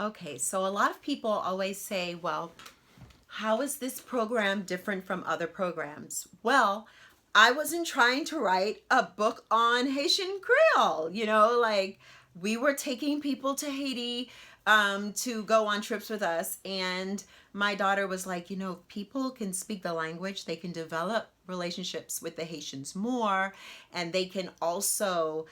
Okay, so a lot of people always say, well, how is this program different from other programs? Well, I wasn't trying to write a book on Haitian Creole. Like we were taking people to Haiti to go on trips with us. And my daughter was like, people can speak the language, they can develop relationships with the Haitians more, and they can also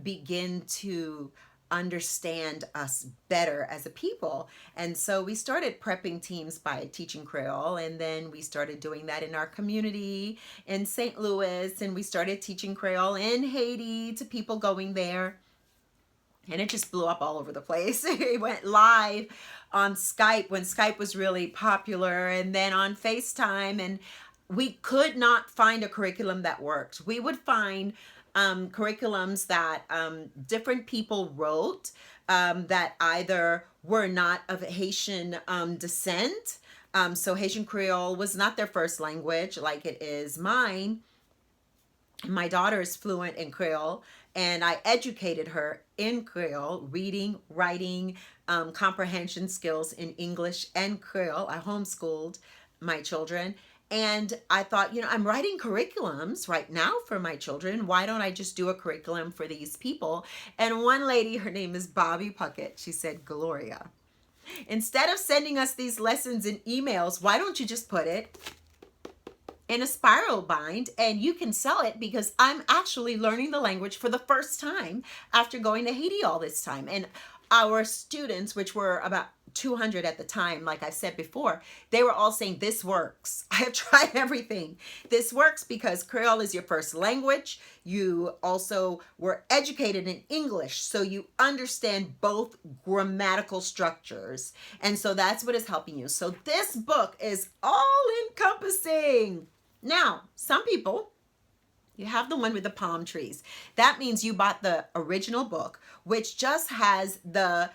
begin to understand us better as a people. And so we started prepping teams by teaching Creole, and then we started doing that in our community in St. Louis, and we started teaching Creole in Haiti to people going there. And it just blew up all over the place. It went live on Skype when Skype was really popular, and then on FaceTime. And we could not find a curriculum that worked. We would find curriculums that different people wrote that either were not of Haitian descent. So Haitian Creole was not their first language like it is mine. My daughter is fluent in Creole, and I educated her in Creole, reading, writing, comprehension skills in English and Creole. I homeschooled my children. And I thought, I'm writing curriculums right now for my children. Why don't I just do a curriculum for these people? And one lady, her name is Bobby Puckett, she said, Gloria, instead of sending us these lessons in emails, why don't you just put it in a spiral bind and you can sell it, because I'm actually learning the language for the first time after going to Haiti all this time. And our students, which were about 200 at the time, like I said before, they were all saying, this works. I have tried everything. This works because Creole is your first language. You also were educated in English, so you understand both grammatical structures. And so that's what is helping you. So this book is all encompassing. Now, some people, you have the one with the palm trees. That means you bought the original book, which just has the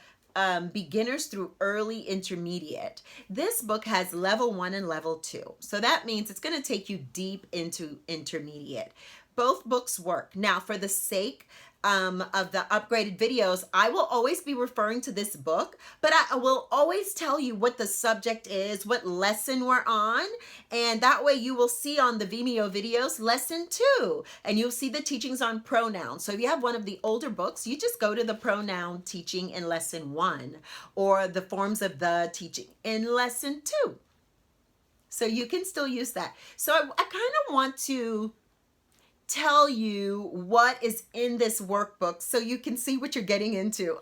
beginners through early intermediate. This book has level 1 and level 2. So that means it's going to take you deep into intermediate. Both books work. Now, for the sake of the upgraded videos, I will always be referring to this book, but I will always tell you what the subject is, what lesson we're on, and that way you will see on the Vimeo videos lesson 2, and you'll see the teachings on pronouns. So if you have one of the older books, you just go to the pronoun teaching in lesson 1, or the forms of the teaching in lesson 2. So you can still use that. So I kind of want to tell you what is in this workbook so you can see what you're getting into.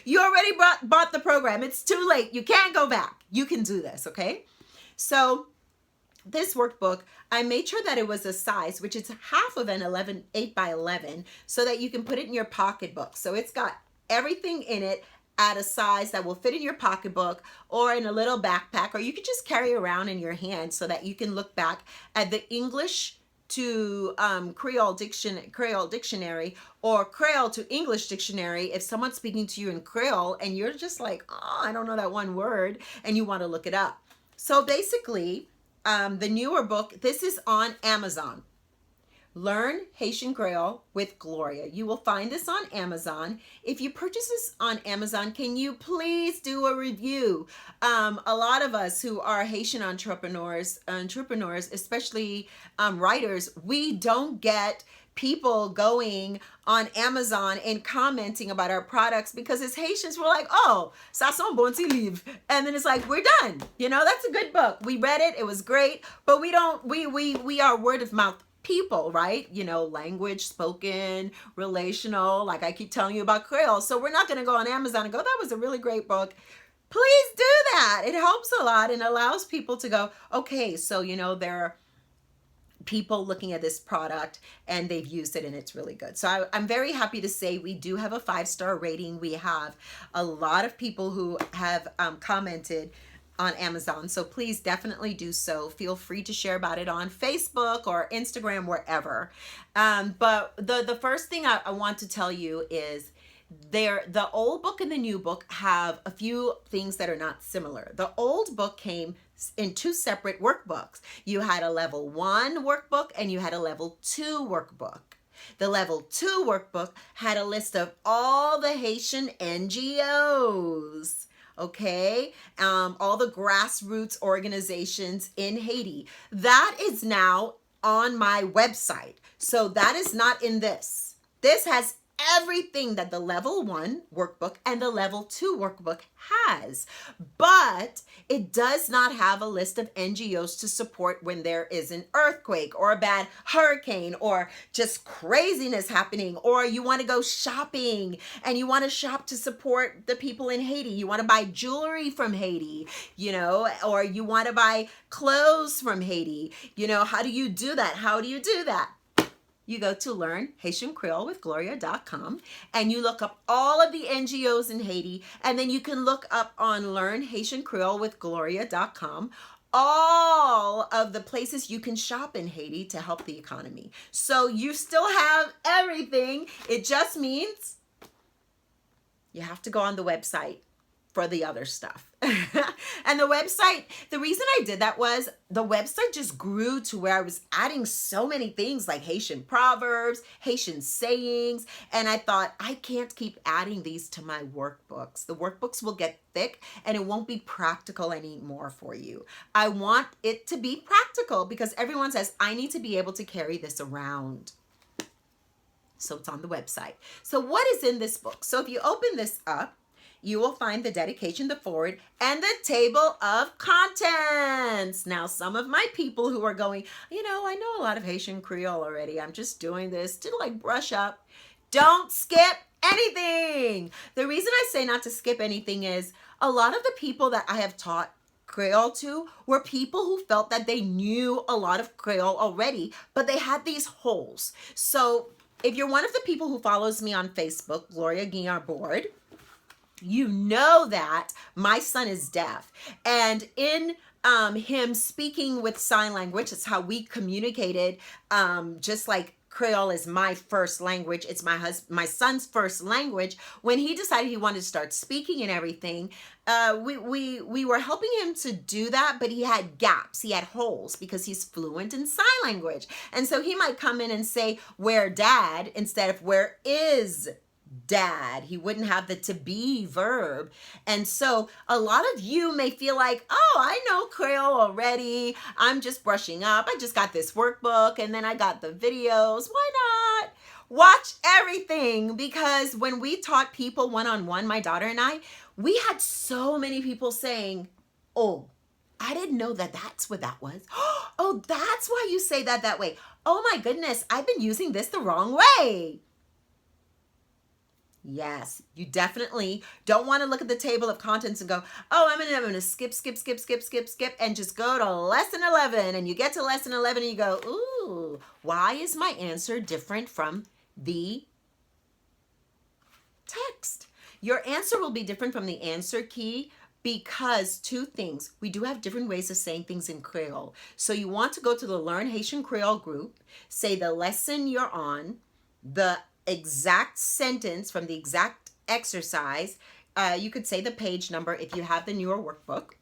You already bought the program. It's too late. You can't go back. You can do this, okay? So this workbook, I made sure that it was a size, which is half of an 8 by 11, so that you can put it in your pocketbook. So it's got everything in it at a size that will fit in your pocketbook or in a little backpack, or you could just carry around in your hand so that you can look back at the English to Creole dictionary or Creole to English dictionary if someone's speaking to you in Creole and you're just like, oh, I don't know that one word, and you want to look it up. So basically, the newer book, this is on Amazon. Learn Haitian Creole with Gloria. You will find this on Amazon. If you purchase this on Amazon, can you please do a review? A lot of us who are Haitian entrepreneurs, especially writers, we don't get people going on Amazon and commenting about our products, because as Haitians, we're like, oh, ça sent bon petit livre. And then it's like, we're done. That's a good book. We read it. It was great. But we are word of mouth people, right? Language spoken, relational, like I keep telling you about Creole. So we're not going to go on Amazon and go, that was a really great book. Please do that. It helps a lot and allows people to go, okay, so, there are people looking at this product and they've used it and it's really good. So I'm very happy to say we do have a 5-star rating. We have a lot of people who have commented on Amazon. So please definitely do so. Feel free to share about it on Facebook or Instagram, wherever. But the first thing I want to tell you is the old book and the new book have a few things that are not similar. The old book came in 2 separate workbooks. You had a level 1 workbook and you had a level 2 workbook. The level 2 workbook had a list of all the Haitian NGOs. Okay, all the grassroots organizations in Haiti. That is now on my website. So that is not in this. This has everything that the level 1 workbook and the level 2 workbook has, but it does not have a list of NGOs to support when there is an earthquake or a bad hurricane or just craziness happening, or you want to go shopping and you want to shop to support the people in Haiti. You want to buy jewelry from Haiti, you know, or you want to buy clothes from Haiti. You know, how do you do that? How do you do that? You go to Learn Haitian Creole with Gloria.com and you look up all of the NGOs in Haiti, and then you can look up on Learn Haitian Creole with Gloria.com all of the places you can shop in Haiti to help the economy. So you still have everything. It just means you have to go on the website for the other stuff. And the website, the reason I did that was the website just grew to where I was adding so many things like Haitian proverbs, Haitian sayings, and I thought I can't keep adding these to my workbooks. The workbooks will get thick and it won't be practical anymore for you. I want it to be practical because everyone says I need to be able to carry this around. So it's on the website. So what is in this book? So if you open this up, you will find the dedication, the foreword, and the table of contents. Now, some of my people who are going, you know, I know a lot of Haitian Creole already. I'm just doing this to like brush up. Don't skip anything. The reason I say not to skip anything is a lot of the people that I have taught Creole to were people who felt that they knew a lot of Creole already, but they had these holes. So if you're one of the people who follows me on Facebook, Gloria Guignard Board, you know that my son is deaf, and in him speaking with sign language, it's how we communicated, just like Creole is my first language. It's my son's first language. When he decided he wanted to start speaking and everything, we were helping him to do that, but he had gaps. He had holes because he's fluent in sign language. And so he might come in and say, "Where dad?" instead of "Where is dad?" He wouldn't have the to be verb. And so a lot of you may feel like, oh, I know Creole already. I'm just brushing up. I just got this workbook and then I got the videos. Why not? Watch everything, because when we taught people one-on-one, my daughter and I, we had so many people saying, oh, I didn't know that that's what that was. Oh, that's why you say that way. Oh my goodness, I've been using this the wrong way. Yes, you definitely don't want to look at the table of contents and go, oh, I'm going to skip, and just go to lesson 11. And you get to lesson 11 and you go, ooh, why is my answer different from the text? Your answer will be different from the answer key because two things. We do have different ways of saying things in Creole. So you want to go to the Learn Haitian Creole group, say the lesson you're on, the exact sentence from the exact exercise. You could say the page number if you have the newer workbook.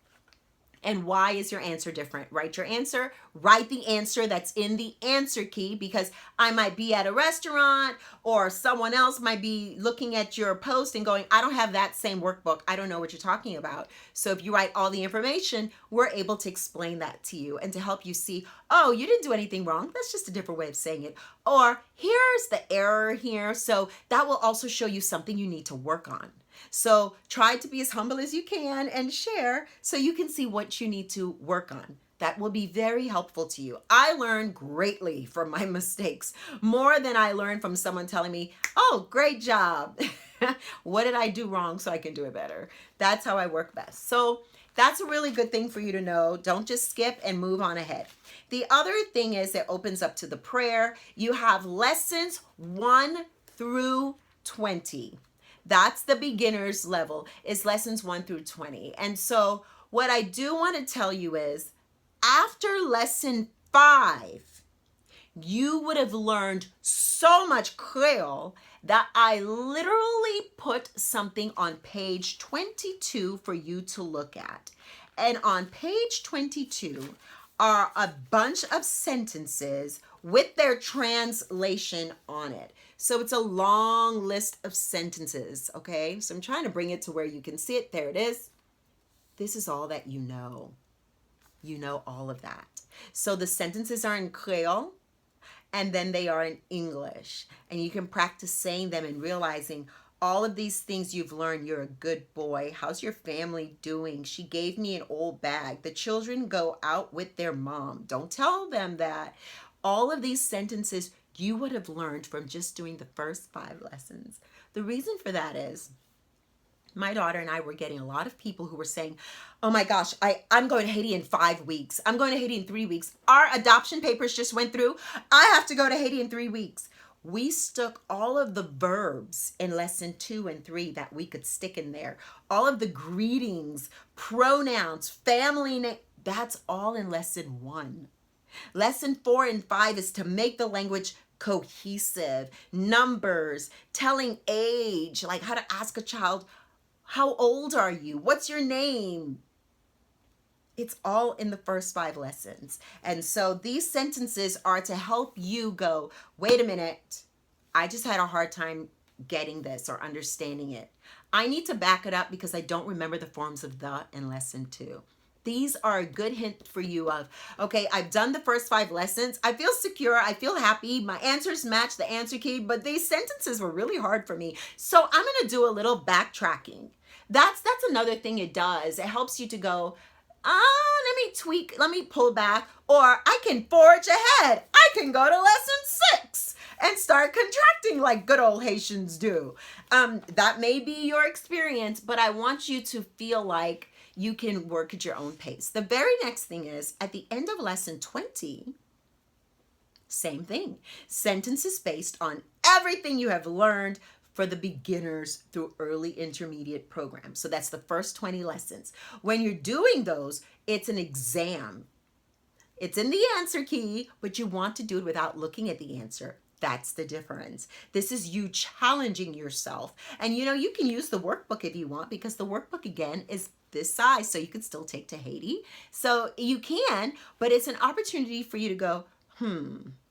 And why is your answer different? Write your answer. Write the answer that's in the answer key, because I might be at a restaurant or someone else might be looking at your post and going, I don't have that same workbook. I don't know what you're talking about. So if you write all the information, we're able to explain that to you and to help you see, oh, you didn't do anything wrong. That's just a different way of saying it. Or here's the error here. So that will also show you something you need to work on. So try to be as humble as you can and share so you can see what you need to work on. That will be very helpful to you. I learn greatly from my mistakes, more than I learn from someone telling me, oh, great job. What did I do wrong so I can do it better? That's how I work best. So that's a really good thing for you to know. Don't just skip and move on ahead. The other thing is it opens up to the prayer. You have lessons 1 through 20. That's the beginner's level, is lessons 1 through 20. And so what I do want to tell you is after lesson 5, you would have learned so much Creole that I literally put something on page 22 for you to look at. And on page 22 are a bunch of sentences with their translation on it. So it's a long list of sentences, okay? So I'm trying to bring it to where you can see it. There it is. This is all that you know. You know all of that. So the sentences are in Creole and then they are in English. And you can practice saying them and realizing all of these things you've learned. You're a good boy. How's your family doing? She gave me an old bag. The children go out with their mom. Don't tell them that. All of these sentences you would have learned from just doing the first 5 lessons. The reason for that is my daughter and I were getting a lot of people who were saying, oh my gosh, I'm going to Haiti in 5 weeks. I'm going to Haiti in 3 weeks. Our adoption papers just went through. I have to go to Haiti in 3 weeks. We stuck all of the verbs in lesson 2 and 3 that we could stick in there. All of the greetings, pronouns, family name, that's all in lesson 1. Lesson 4 and 5 is to make the language cohesive. Numbers, telling age, like how to ask a child, how old are you? What's your name? It's all in the first 5 lessons. And so these sentences are to help you go, wait a minute, I just had a hard time getting this or understanding it. I need to back it up because I don't remember the forms of the in lesson 2. These are a good hint for you of, okay, I've done the first 5 lessons. I feel secure. I feel happy. My answers match the answer key, but these sentences were really hard for me. So I'm going to do a little backtracking. That's another thing it does. It helps you to go, let me tweak, let me pull back, or I can forge ahead. I can go to lesson 6 and start contracting like good old Haitians do. That may be your experience, but I want you to feel like you can work at your own pace. The very next thing is at the end of lesson 20, same thing. Sentences based on everything you have learned for the beginners through early intermediate programs. So that's the first 20 lessons. When you're doing those, it's an exam. It's in the answer key, but you want to do it without looking at the answer. That's the difference. This is you challenging yourself. And you can use the workbook if you want, because the workbook again is this size, so you can still take to Haiti. So you can, but it's an opportunity for you to go,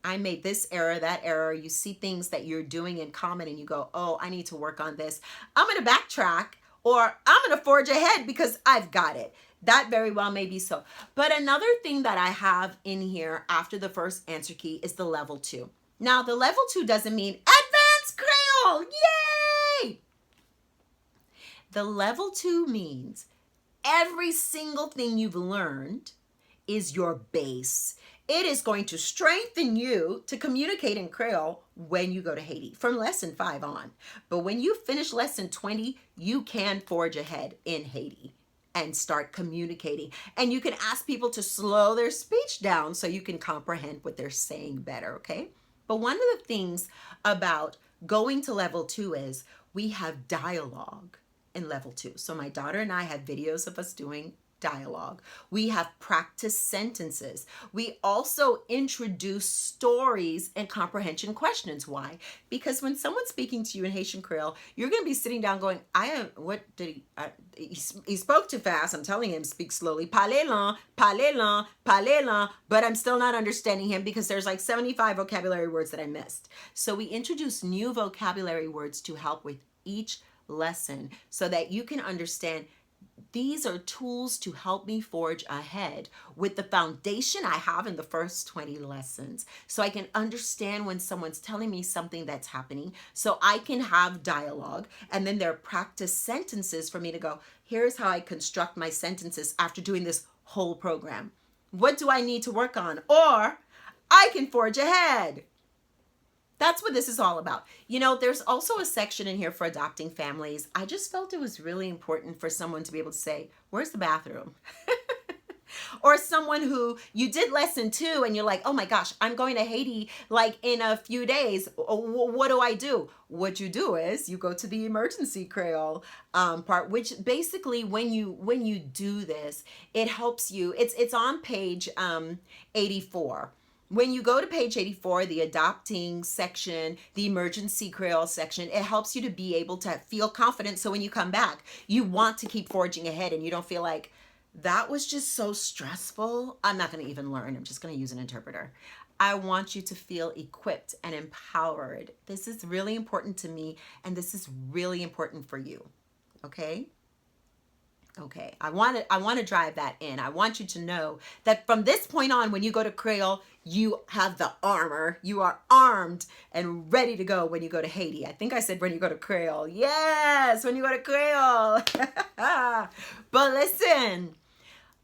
I made this error, that error. You see things that you're doing in common and you go, oh, I need to work on this. I'm going to backtrack, or I'm going to forge ahead because I've got it. That very well may be so. But another thing that I have in here after the first answer key is the level 2. Now, the level 2 doesn't mean advanced Creole. Yay! The level 2 means every single thing you've learned is your base. It is going to strengthen you to communicate in Creole when you go to Haiti from lesson 5 on. But when you finish lesson 20, you can forge ahead in Haiti and start communicating. And you can ask people to slow their speech down so you can comprehend what they're saying better, okay? But one of the things about going to level 2 is we have dialogue in level 2. So my daughter and I have videos of us doing dialogue. We have practice sentences. We also introduce stories and comprehension questions. Why? Because when someone's speaking to you in Haitian Creole, you're going to be sitting down going, what did he spoke too fast. I'm telling him, speak slowly. Parlez lent, parlez lent, parlez lent, but I'm still not understanding him because there's like 75 vocabulary words that I missed. So we introduce new vocabulary words to help with each lesson so that you can understand these are tools to help me forge ahead with the foundation I have in the first 20 lessons. So I can understand when someone's telling me something that's happening, so I can have dialogue. And then there are practice sentences for me to go, here's how I construct my sentences after doing this whole program. What do I need to work on? Or I can forge ahead. That's what this is all about. There's also a section in here for adopting families. I just felt it was really important for someone to be able to say, where's the bathroom? Or someone who you did lesson 2 and you're like, oh my gosh, I'm going to Haiti like in a few days. What do I do? What you do is you go to the emergency Creole part, which basically when you do this, it helps you. It's on page 84. When you go to page 84, the adopting section, the emergency Creole section, it helps you to be able to feel confident. So when you come back, you want to keep forging ahead and you don't feel like that was just so stressful. I'm not going to even learn. I'm just going to use an interpreter. I want you to feel equipped and empowered. This is really important to me, and this is really important for you. Okay? Okay, I want to drive that in. I want you to know that from this point on, when you go to Creole, you have the armor. You are armed and ready to go when you go to Haiti. I think I said when you go to Creole. Yes, when you go to Creole. But listen,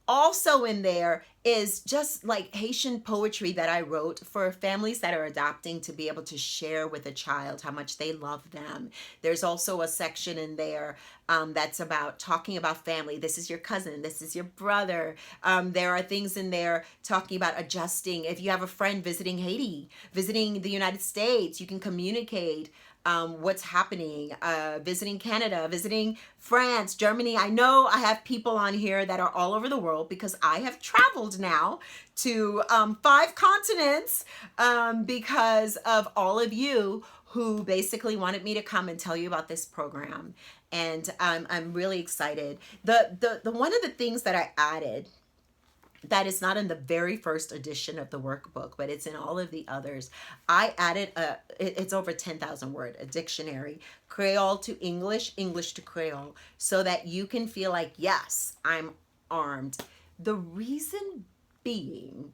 also in there is just like Haitian poetry that I wrote for families that are adopting to be able to share with a child how much they love them. There's also a section in there that's about talking about family. This is your cousin. This is your brother. There are things in there talking about adjusting. If you have a friend visiting Haiti, visiting the United States, you can communicate what's happening, visiting Canada, visiting France, Germany. I know I have people on here that are all over the world because I have traveled now to 5 continents because of all of you who basically wanted me to come and tell you about this program. And I'm really excited. The one of the things that I added that is not in the very first edition of the workbook, but it's in all of the others. I added it's over 10,000 word, a dictionary, Creole to English, English to Creole, so that you can feel like, yes, I'm armed. The reason being,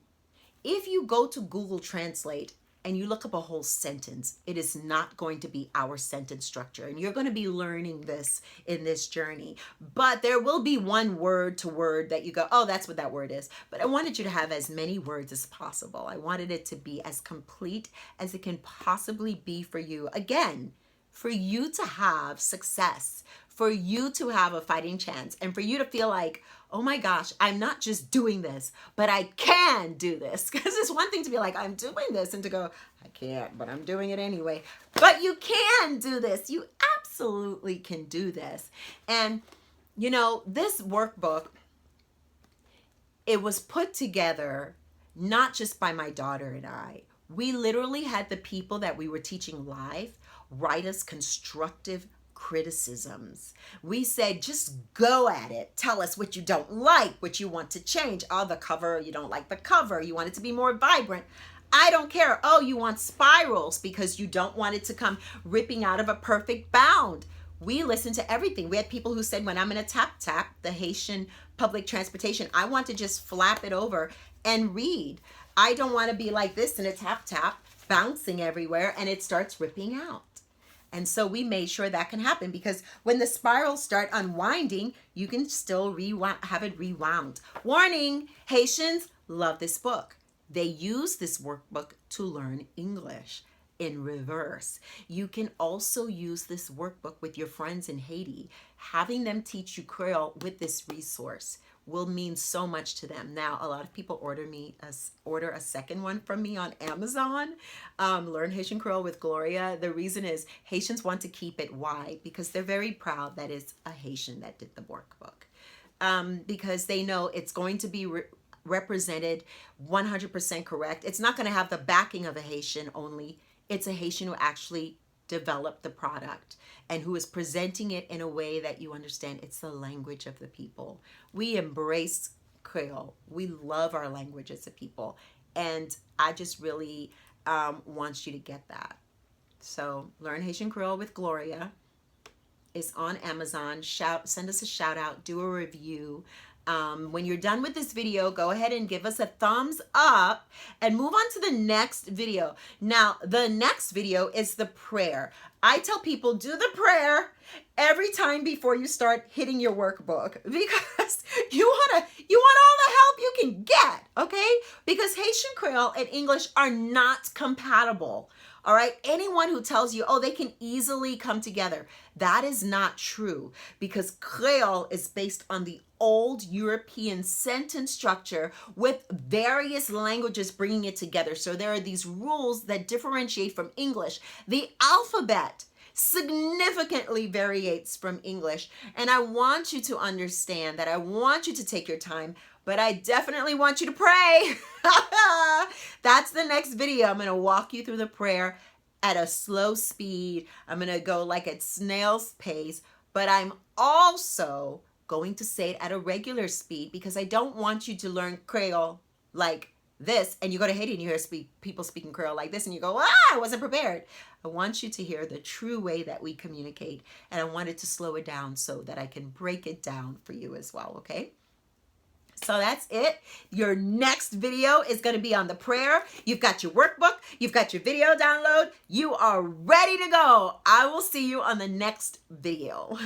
if you go to Google Translate and you look up a whole sentence, it is not going to be our sentence structure. And you're going to be learning this in this journey. But there will be one word to word that you go, oh, that's what that word is. But I wanted you to have as many words as possible. I wanted it to be as complete as it can possibly be for you. Again, for you to have success, for you to have a fighting chance, and for you to feel like, oh my gosh, I'm not just doing this, but I can do this. Because it's one thing to be like, I'm doing this, and to go, I can't, but I'm doing it anyway. But you can do this. You absolutely can do this. And, you know, this workbook, it was put together not just by my daughter and I. We literally had the people that we were teaching live write us constructive criticisms. We said, just go at it. Tell us what you don't like, what you want to change. Oh, the cover, you don't like the cover. You want it to be more vibrant. I don't care. Oh, you want spirals because you don't want it to come ripping out of a perfect bound. We listened to everything. We had people who said, when I'm in a tap, the Haitian public transportation, I want to just flap it over and read. I don't want to be like this in a tap, bouncing everywhere, and it starts ripping out. And so we made sure that can happen, because when the spirals start unwinding, you can still have it rewound. Warning, Haitians love this book. They use this workbook to learn English in reverse. You can also use this workbook with your friends in Haiti. Having them teach you Creole with this resource will mean so much to them. Now, a lot of people order a second one from me on Amazon, Learn Haitian Creole with Gloria. The reason is Haitians want to keep it. Why? Because they're very proud that it's a Haitian that did the workbook. Because they know it's going to be represented 100% correct. It's not going to have the backing of a Haitian only. It's a Haitian who actually developed the product and who is presenting it in a way that you understand it's the language of the people. We embrace Creole. We love our language as a people. And I just really want you to get that. So Learn Haitian Creole with Gloria is on Amazon. Send us a shout out, do a review. When you're done with this video, go ahead and give us a thumbs up and move on to the next video. Now, the next video is the prayer. I tell people, do the prayer every time before you start hitting your workbook, because you want all the help you can get, okay? Because Haitian Creole and English are not compatible. All right, anyone who tells you, oh, they can easily come together, that is not true, because Creole is based on the old European sentence structure with various languages bringing it together. So there are these rules that differentiate from English. The alphabet significantly varies from English. And I want you to understand that. I want you to take your time, but I definitely want you to pray. That's the next video. I'm going to walk you through the prayer at a slow speed. I'm going to go like at snail's pace, but I'm also going to say it at a regular speed, because I don't want you to learn Creole like this, and you go to Haiti and you hear people speaking Creole like this, and you go, I wasn't prepared. I want you to hear the true way that we communicate, and I wanted to slow it down so that I can break it down for you as well, okay? So that's it. Your next video is going to be on the prayer. You've got your workbook. You've got your video download. You are ready to go. I will see you on the next video.